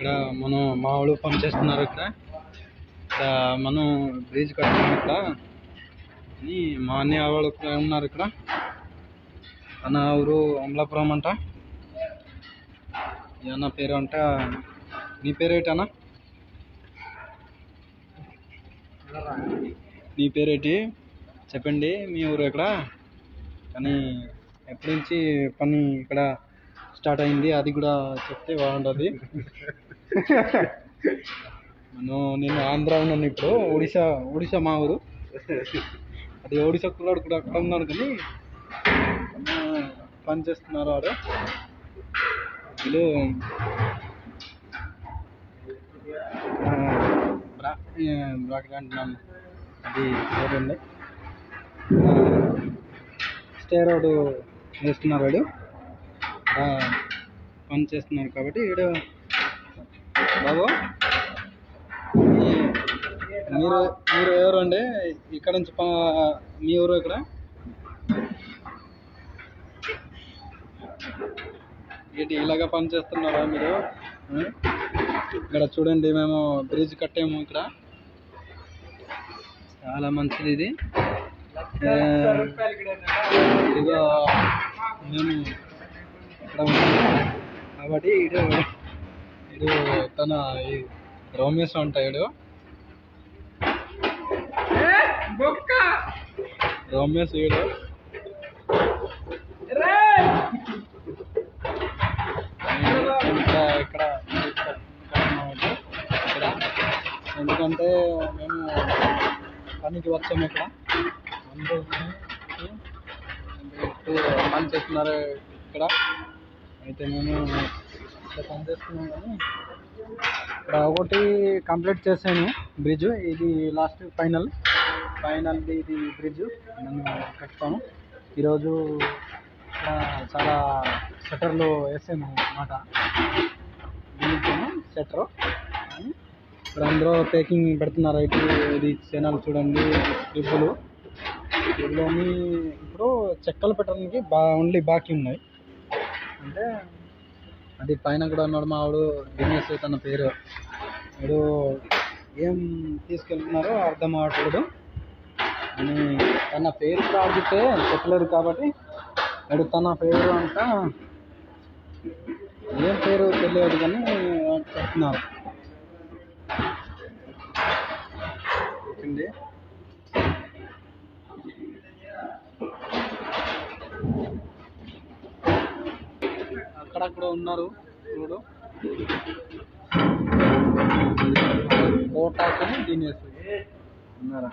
ఇక్కడ మనం మా వాళ్ళు పని చేస్తున్నారు. ఇక్కడ మనం బ్రిడ్జ్ కట్టాము. ఇక్కడ అని మా అన్నయ్య వాళ్ళు ఉన్నారు. ఇక్కడ అన్న ఊరు అమలాపురం అంట. ఈ అన్న పేరు అంట. నీ పేరేటన్నా? నీ పేరేటి చెప్పండి. మీ ఊరు ఎక్కడ? కానీ ఎప్పటి నుంచి పని ఇక్కడ స్టార్ట్ అయింది అది కూడా చెప్తే బాగుంటుంది. నేను ఆంధ్ర ఉన్నాను. ఇప్పుడు ఒడిశా మా ఊరు. అది ఒడిశా కులాడు కూడా అక్కడ ఉన్నాను. కానీ పని చేస్తున్నారు వాడు. వీళ్ళు బ్రాకెట్ అంటున్నాను. అది పేరుంది. స్టే రోడ్ వేస్తున్నారు. వాడు పని చేస్తున్నారు కాబట్టి వీడు బాబు మీరు ఎవరు అండి? ఇక్కడ నుంచి మీ ఊరు ఇక్కడ? ఏంటి ఇలాగా పని చేస్తున్నారా మీరు? ఇక్కడ చూడండి, మేము బ్రిడ్జ్ కట్టాము. ఇక్కడ చాలా మంచిది ఇది. ఇదిగో మేము ఇక్కడ కాబట్టి ఇడు తన రోమేష్ ఉంటాడు. రోమేష్ వీడు ఇక్కడ ఎందుకంటే మేము పనికి వచ్చాము. ఇక్కడ అందరూ పని చేస్తున్నారు. ఇక్కడ అయితే మేము ఇక్కడ పని చేస్తున్నాం. కానీ ఇక్కడ ఒకటి కంప్లీట్ చేశాను బ్రిడ్జ్. ఇది లాస్ట్ ఫైనల్ ఇది బ్రిడ్జ్ నేను కట్టుతాను. ఈరోజు చాలా షట్టర్లు వేసాము అన్నమాట. షట్టర్ ఇప్పుడు అందరూ ప్యాకింగ్ పెడుతున్నారు. ఇది ఛానల్ చూడండి. ఇల్లులోని ఇప్పుడు చెక్కలు పెట్టడానికి ఓన్లీ బాకీ ఉన్నాయి. అంటే అది పైన కూడా ఉన్నాడు మా వాడు దినేష్ తన పేరు. వాడు ఏం తీసుకెళ్తున్నారో అర్థం అవ్వట్లేదు అని తన పేరు కూడా అడిగితే చెప్పలేరు. కాబట్టి వాడు తన పేరు అంట ఏం పేరు తెలియదు కానీ చెప్తున్నారు. అక్కడక్కడ ఉన్నారు చూడు. కోటాకు దినేష్ ఉన్నారా?